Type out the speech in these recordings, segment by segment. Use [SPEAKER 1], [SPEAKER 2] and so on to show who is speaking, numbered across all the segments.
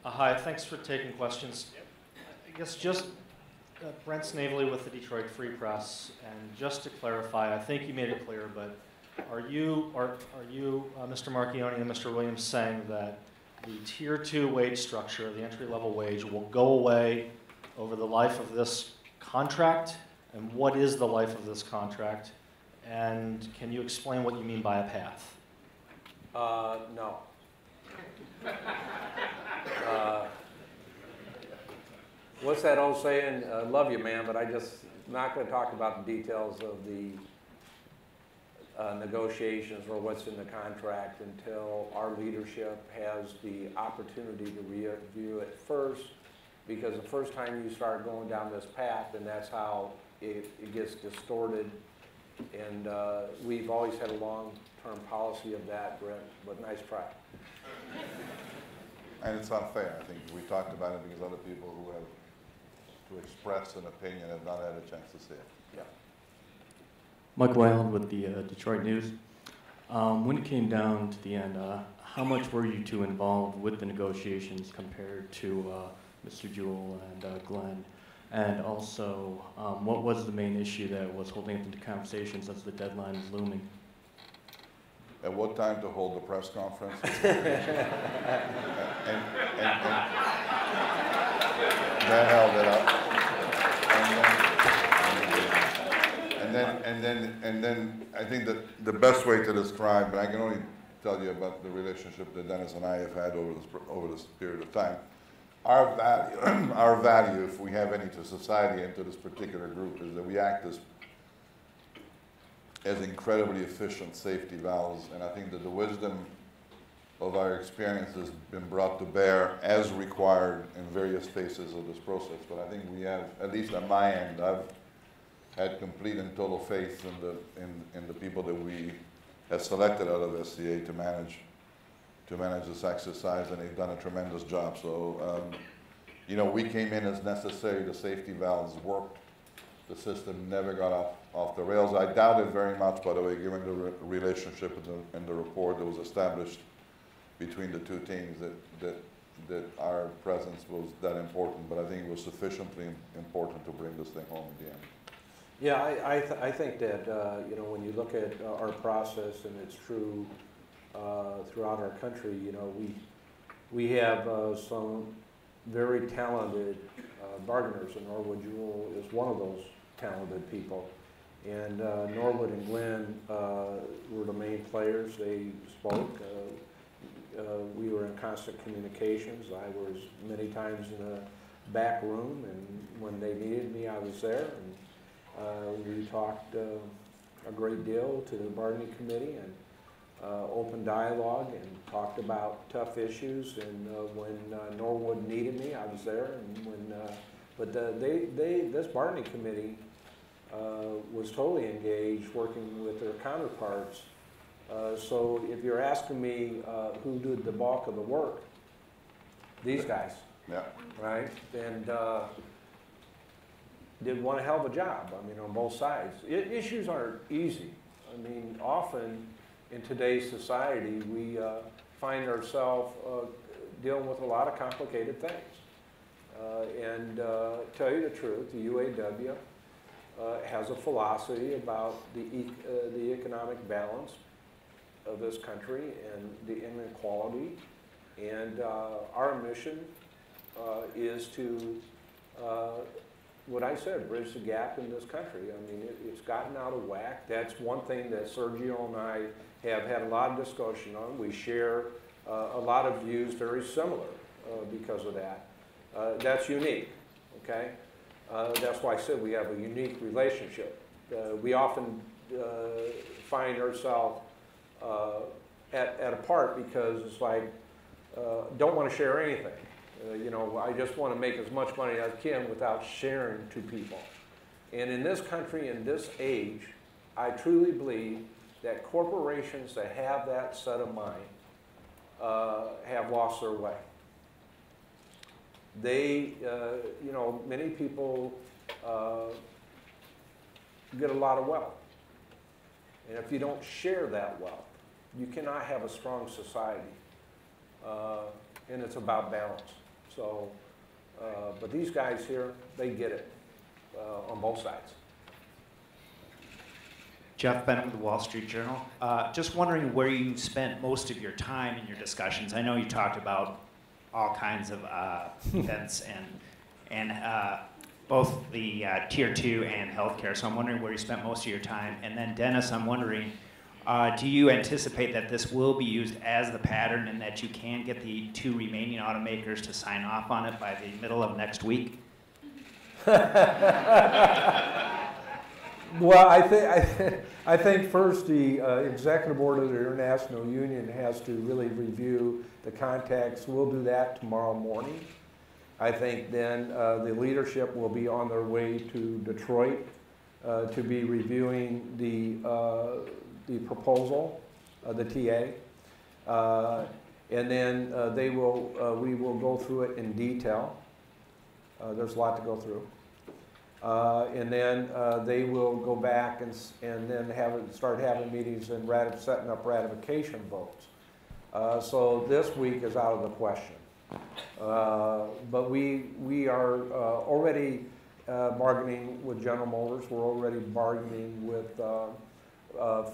[SPEAKER 1] Hi, thanks for taking questions. I guess just Brent Snavely with the Detroit Free Press, and just to clarify, I think you made it clear, but are you, Mr. Marchionne and Mr. Williams, saying that the Tier 2 wage structure, the entry-level wage, will go away over the life of this contract? And what is the life of this contract? And can you explain what you mean by a path?
[SPEAKER 2] No. What's that old saying? Love you, man, but I just not going to talk about the details of the negotiations or what's in the contract until our leadership has the opportunity to review it first, because the first time you start going down this path, then that's how it gets distorted. And we've always had a long-term policy of that, Brent, but nice try.
[SPEAKER 3] And it's unfair. I think we talked about it because other people who have to express an opinion have not had a chance to say it.
[SPEAKER 2] Yeah.
[SPEAKER 4] Mike Weiland with the Detroit News. When it came down to the end, how much were you two involved with the negotiations compared to Mr. Jewell and Glenn? And also, what was the main issue that was holding up the conversations as the deadline is looming?
[SPEAKER 3] At what time to hold the press conference? They held it up. And then I think that the best way to describe, and I can only tell you about the relationship that Dennis and I have had over this period of time. Our value, if we have any to society and to this particular group, is that we act as incredibly efficient safety valves, and I think that the wisdom of our experience has been brought to bear as required in various phases of this process. But I think we have, at least on my end, I've had complete and total faith in the people that we have selected out of FCA to manage this exercise, and they've done a tremendous job. So, you know, we came in as necessary. The safety valves worked. The system never got off the rails. I doubt it very much, by the way, given the relationship and the rapport that was established between the two teams, that our presence was that important. But I think it was sufficiently important to bring this thing home in the end.
[SPEAKER 2] Yeah, I think that, you know, when you look at our process, and it's true throughout our country, you know, we have some very talented bargainers, and Norwood Jewell is one of those talented people. And Norwood and Glenn were the main players. They spoke. We were in constant communications. I was many times in the back room, and when they needed me, I was there. And we talked a great deal to the bargaining committee, and open dialogue, and talked about tough issues. And when Norwood needed me, I was there. And when, but this bargaining committee was totally engaged, working with their counterparts. So if you're asking me who did the bulk of the work, these guys,
[SPEAKER 3] yeah,
[SPEAKER 2] right? And did one hell of a job. I mean, on both sides. Issues aren't easy. I mean, often in today's society, we find ourselves dealing with a lot of complicated things. And tell you the truth, the UAW has a philosophy about the economic balance of this country and the inequality. And our mission is to, what I said, bridge the gap in this country. I mean, it's gotten out of whack. That's one thing that Sergio and I have had a lot of discussion on. We share a lot of views very similar because of that. That's unique, okay? That's why I said we have a unique relationship. We often find ourselves at a part because it's like, don't want to share anything. You know, I just want to make as much money as I can without sharing to people. And in this country, in this age, I truly believe that corporations that have that set of mind have lost their way. They, you know, many people get a lot of wealth. And if you don't share that wealth, you cannot have a strong society. And it's about balance. So, but these guys here, they get it on both sides.
[SPEAKER 5] Jeff Bennett with the Wall Street Journal. Just wondering where you spent most of your time in your discussions. I know you talked about all kinds of events and both the Tier 2 and healthcare, so I'm wondering where you spent most of your time. And then Dennis, I'm wondering, do you anticipate that this will be used as the pattern and that you can get the 2 remaining automakers to sign off on it by the middle of next week?
[SPEAKER 2] Well, I think first the executive board of the International Union has to really review the context. We'll do that tomorrow morning. I think then the leadership will be on their way to Detroit to be reviewing the proposal, the TA, and then we will go through it in detail. There's a lot to go through. And then they will go back and then start having meetings and setting up ratification votes. So this week is out of the question. But we are already bargaining with General Motors. We're already bargaining with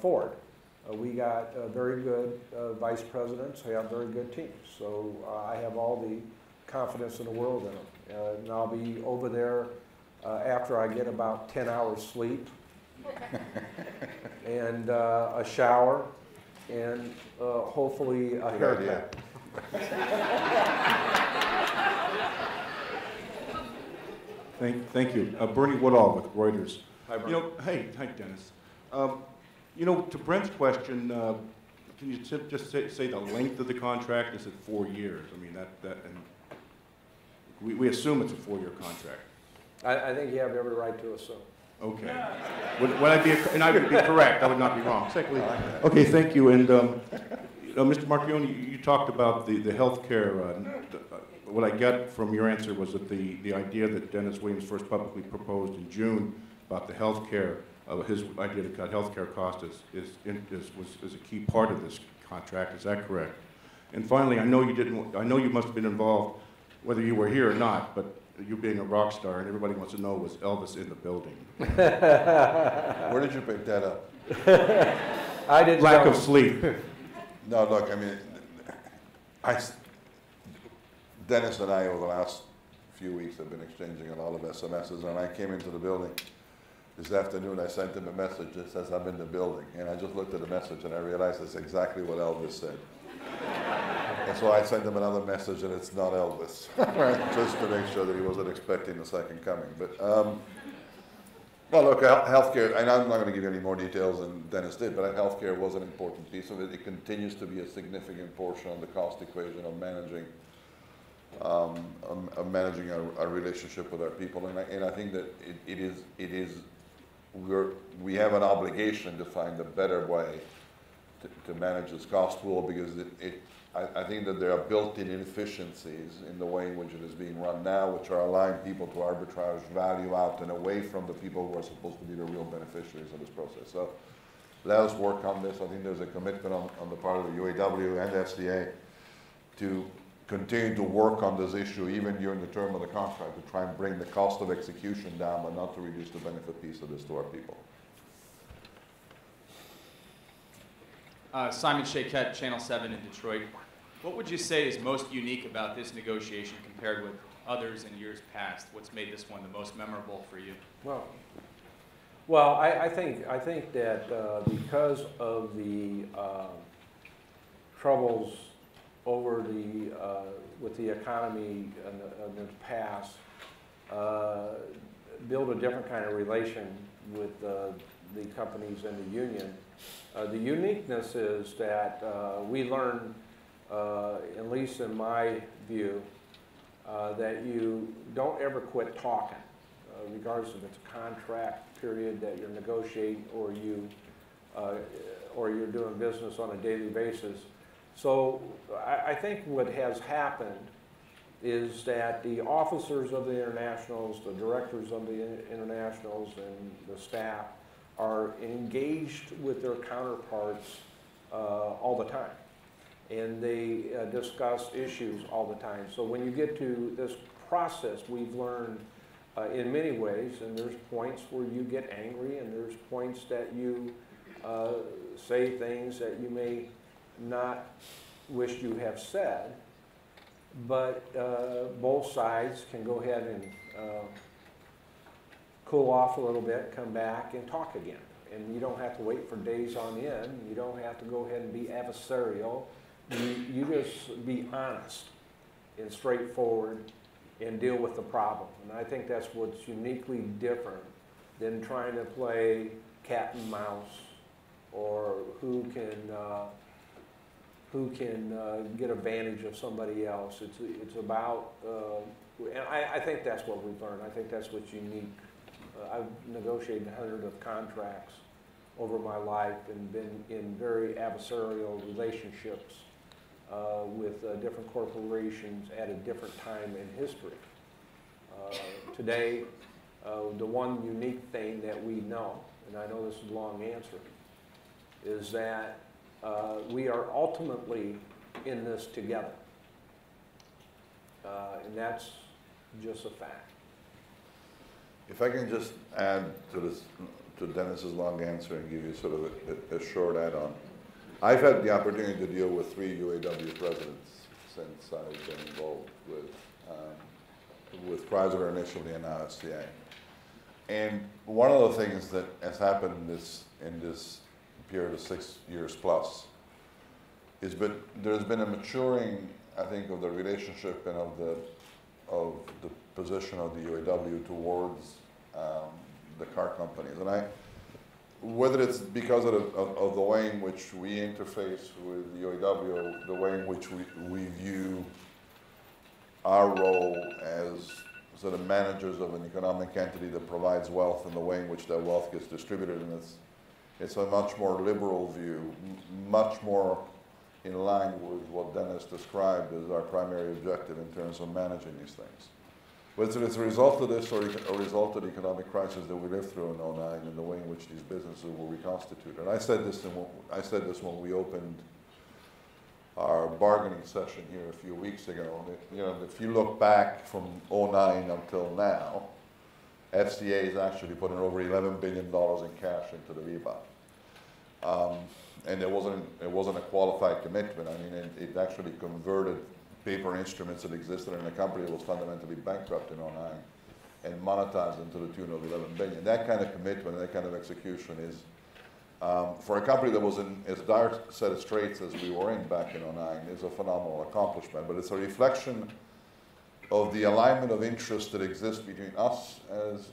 [SPEAKER 2] Ford. We got very good vice presidents. We have very good teams. So I have all the confidence in the world in them. And I'll be over there after I get about 10 hours sleep and a shower and hopefully a haircut.
[SPEAKER 6] Thank you. Bernie Woodall with Reuters.
[SPEAKER 2] Hi, Bernie.
[SPEAKER 6] Hi Dennis. To Brent's question, can you just say the length of the contract? Is it 4 years? I mean, and we assume it's a 4-year contract.
[SPEAKER 2] I think you have every right to assume.
[SPEAKER 6] Okay. Would I be, and I would be correct, I would not be wrong. Secondly, okay, thank you. And Mr. Marchionne, you talked about the health care. What I get from your answer was that the idea that Dennis Williams first publicly proposed in June about the health care, his idea to cut health care costs is a key part of this contract. Is that correct? And finally, I know you must have been involved, whether you were here or not, but you being a rock star, and everybody wants to know, was Elvis in the building?
[SPEAKER 3] Where did you pick that up?
[SPEAKER 2] I didn't
[SPEAKER 6] Lack
[SPEAKER 2] know.
[SPEAKER 6] of sleep.
[SPEAKER 3] No, look, I mean, Dennis and I over the last few weeks have been exchanging a lot of SMSs, and I came into the building this afternoon. I sent him a message that says, I'm in the building, and I just looked at the message and I realized it's exactly what Elvis said. And so I sent him another message and it's not Elvis, right? Just to make sure that he wasn't expecting the second coming. But well, look, healthcare, and I'm not going to give you any more details than Dennis did, but healthcare was an important piece of it. It continues to be a significant portion of the cost equation of managing our relationship with our people. And I think that we have an obligation to find a better way to manage this cost pool, because I think that there are built-in inefficiencies in the way in which it is being run now, which are allowing people to arbitrage value out and away from the people who are supposed to be the real beneficiaries of this process. So let us work on this. I think there's a commitment on the part of the UAW and FCA to continue to work on this issue even during the term of the contract, to try and bring the cost of execution down, but not to reduce the benefit piece of this to our people.
[SPEAKER 7] Simon Shakett, Channel 7 in Detroit. What would you say is most unique about this negotiation compared with others in years past? What's made this one the most memorable for you?
[SPEAKER 2] Well, I think that because of the troubles over with the economy in the past, build a different kind of relation with the companies and the union. The uniqueness is that we learn, at least in my view, that you don't ever quit talking, regardless if it's a contract period that you're negotiating or you're doing business on a daily basis. So I think what has happened is that the officers of the internationals, the directors of the internationals, and the staff are engaged with their counterparts all the time. and they discuss issues all the time. So when you get to this process, we've learned in many ways, and there's points where you get angry, and there's points that you say things that you may not wish you have said, but both sides can go ahead and cool off a little bit, come back and talk again. And you don't have to wait for days on end. You don't have to go ahead and be adversarial. You just be honest and straightforward and deal with the problem. And I think that's what's uniquely different than trying to play cat and mouse, or who can get advantage of somebody else. It's about, and I think that's what we've learned. I think that's what's unique. I've negotiated hundreds of contracts over my life and been in very adversarial relationships with different corporations at a different time in history. Today, the one unique thing that we know, and I know this is a long answer, is that we are ultimately in this together. And that's just a fact.
[SPEAKER 3] If I can just add to this, to Dennis's long answer, and give you sort of a short add-on. I've had the opportunity to deal with 3 UAW presidents since I've been involved with Chrysler initially and now FCA. And one of the things that has happened in this period of 6 years plus is there's been a maturing, I think, of the relationship and of the position of the UAW towards the car companies. And whether it's because of the way in which we interface with the UAW, the way in which we view our role as sort of managers of an economic entity that provides wealth, and the way in which that wealth gets distributed, and it's a much more liberal view, much more in line with what Dennis described as our primary objective in terms of managing these things. But it's a result of this, or a result of the economic crisis that we lived through in 2009, and the way in which these businesses were reconstituted. And I said this when we opened our bargaining session here a few weeks ago. You know, if you look back from 2009 until now, FCA has actually put in over $11 billion in cash into the rebuy. And it wasn't a qualified commitment. I mean, it actually converted paper instruments that existed in a company that was fundamentally bankrupt in 2009 and monetized them to the tune of $11 billion. That kind of commitment, that kind of execution is, for a company that was in as dire a set of straits as we were in back in 2009, is a phenomenal accomplishment. But it's a reflection of the alignment of interest that exists between us as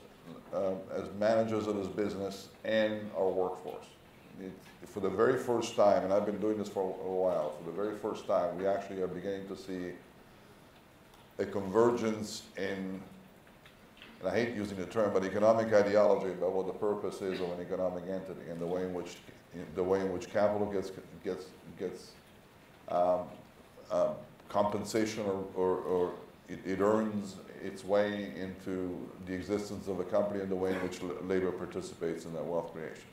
[SPEAKER 3] managers of this business and our workforce. For the very first time, and I've been doing this for a while, for the very first time, we actually are beginning to see a convergence in, and I hate using the term, but economic ideology about what the purpose is of an economic entity, and the way in which capital gets compensation, or it earns its way into the existence of a company, and the way in which labor participates in that wealth creation.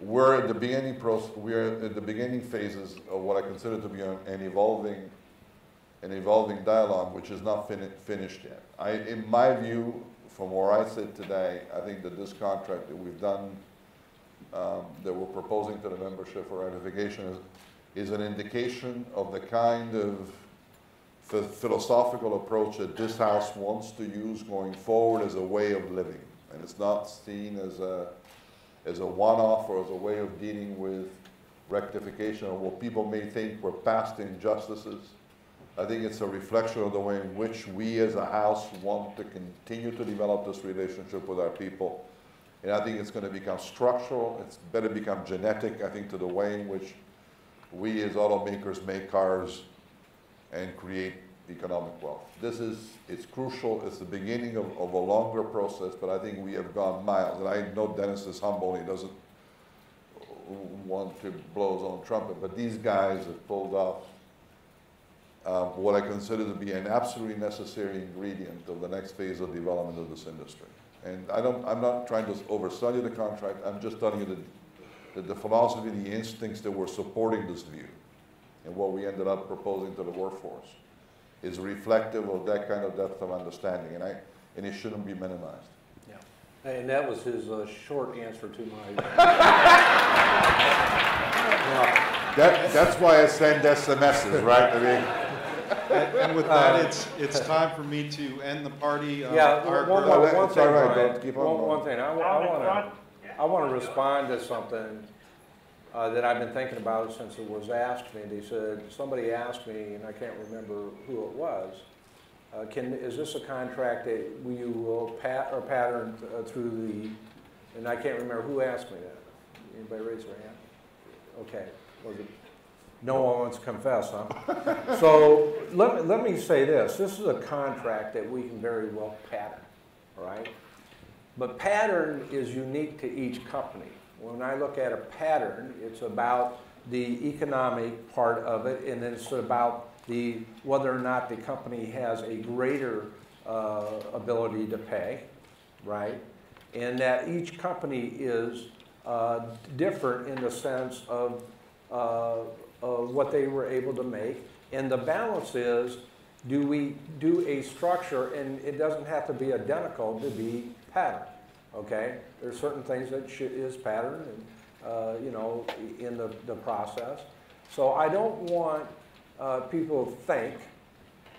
[SPEAKER 3] We're at the beginning phases of what I consider to be an evolving dialogue, which is not finished yet. In my view, from where I sit today, I think that this contract that we've done, that we're proposing to the membership for ratification, is an indication of the kind of philosophical approach that this House wants to use going forward as a way of living. And it's not seen as a one-off or as a way of dealing with rectification of what people may think were past injustices. I think it's a reflection of the way in which we as a House want to continue to develop this relationship with our people. And I think it's going to become structural. It's better become genetic, I think, to the way in which we as automakers make cars and create economic wealth. It's crucial. It's the beginning of a longer process, but I think we have gone miles. And I know Dennis is humble. He doesn't want to blow his own trumpet, but these guys have pulled off what I consider to be an absolutely necessary ingredient of the next phase of development of this industry. And I'm not trying to overstudy the contract. I'm just telling you that the philosophy and the instincts that were supporting this view. and what we ended up proposing to the workforce is reflective of that kind of depth of understanding, and it shouldn't be minimized.
[SPEAKER 2] Yeah. And that was his short answer to my...
[SPEAKER 3] That's why I send SMSs, right? I mean,
[SPEAKER 8] and with that, it's time for me to end the party.
[SPEAKER 2] Yeah, one thing, Brian,
[SPEAKER 3] keep on
[SPEAKER 2] one thing. I want to respond to something that I've been thinking about since it was asked me. They said, somebody asked me, and I can't remember who it was, is this a contract that you will pattern through the, and I can't remember who asked me that. Anybody raise their hand? Okay. Was it? No one wants to confess, huh? So let me say this. This is a contract that we can very well pattern, all right? But pattern is unique to each company. When I look at a pattern, it's about the economic part of it, and then it's about whether or not the company has a greater ability to pay, right? And that each company is different in the sense of what they were able to make. And the balance is, do we do a structure, and it doesn't have to be identical to be patterned, okay? There's certain things that is patterned, and, you know, in the process. So I don't want people to think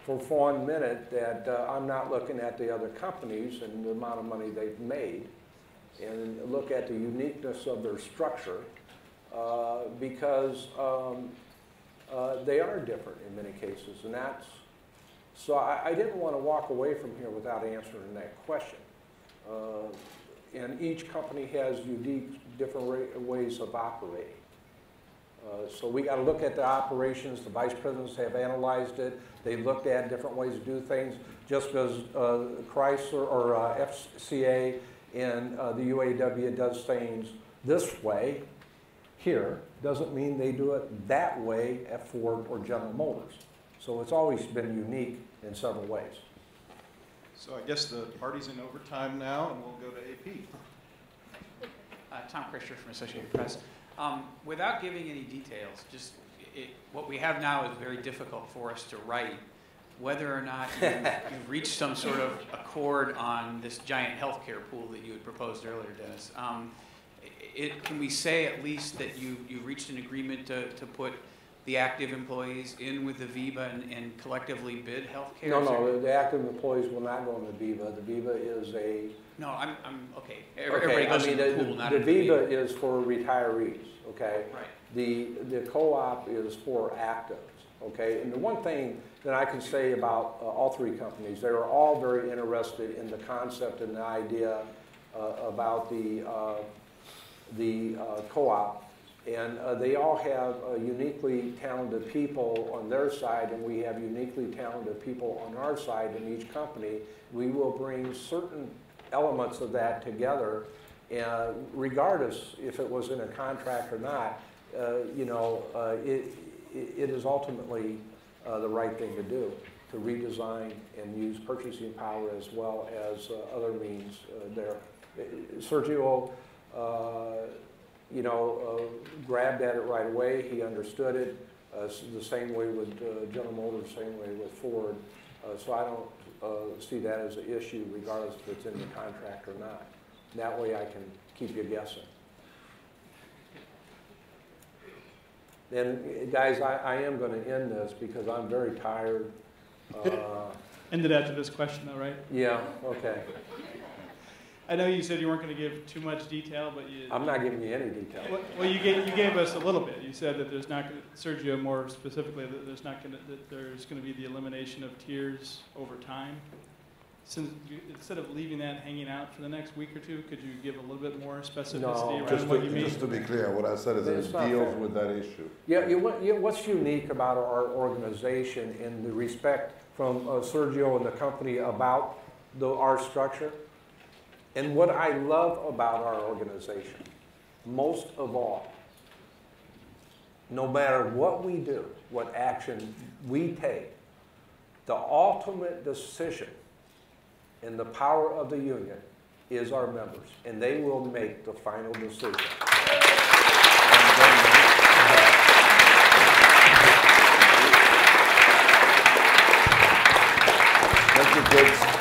[SPEAKER 2] for 1 minute that I'm not looking at the other companies and the amount of money they've made, and look at the uniqueness of their structure, because they are different in many cases, and that's, so I didn't want to walk away from here without answering that question. And each company has unique, different ways of operating. So we got to look at the operations. The vice presidents have analyzed it. They've looked at different ways to do things. Just because Chrysler or FCA and the UAW does things this way here, doesn't mean they do it that way at Ford or General Motors. So it's always been unique in several ways.
[SPEAKER 8] So I guess the party's in overtime now, and we'll go to AP.
[SPEAKER 9] Tom Christian from Associated Press. Without giving any details, just what we have now is very difficult for us to write. Whether or not you've reached some sort of accord on this giant healthcare pool that you had proposed earlier, Dennis. Can we say at least that you've reached an agreement to put the active employees in with the VIVA and collectively bid healthcare?
[SPEAKER 2] No, the active employees will not go in the VIVA. The VIVA is a...
[SPEAKER 9] No, I'm okay. Everybody goes in the pool, not
[SPEAKER 2] the
[SPEAKER 9] in the
[SPEAKER 2] VIVA is for retirees, okay?
[SPEAKER 9] Right.
[SPEAKER 2] The co-op is for actives, okay? And the one thing that I can say about all three companies, they are all very interested in the concept and the idea about the co-op. And they all have uniquely talented people on their side, and we have uniquely talented people on our side in each company. We will bring certain elements of that together, regardless if it was in a contract or not. You know, it is ultimately the right thing to do, to redesign and use purchasing power as well as other means there. Sergio, you know, grabbed at it right away. He understood it. The same way with General Motors, same way with Ford. So I don't see that as an issue, regardless if it's in the contract or not. That way I can keep you guessing. And guys, I am going to end this because I'm very tired.
[SPEAKER 10] Ended after this question, though, right?
[SPEAKER 2] Yeah. Okay.
[SPEAKER 10] I know you said you weren't going to give too much detail, but you...
[SPEAKER 2] I'm not giving you any detail.
[SPEAKER 10] Well, you gave us a little bit. You said that there's not going to, Sergio more specifically, that there's going to be the elimination of tiers over time. Since instead of leaving that hanging out for the next week or two, could you give a little bit more specificity around what you mean?
[SPEAKER 3] Just to be clear, what I said is it deals with that issue.
[SPEAKER 2] Yeah, what's unique about our organization in the respect from Sergio and the company about our structure? And what I love about our organization, most of all, no matter what we do, what action we take, the ultimate decision in the power of the union is our members, and they will make the final decision. Good.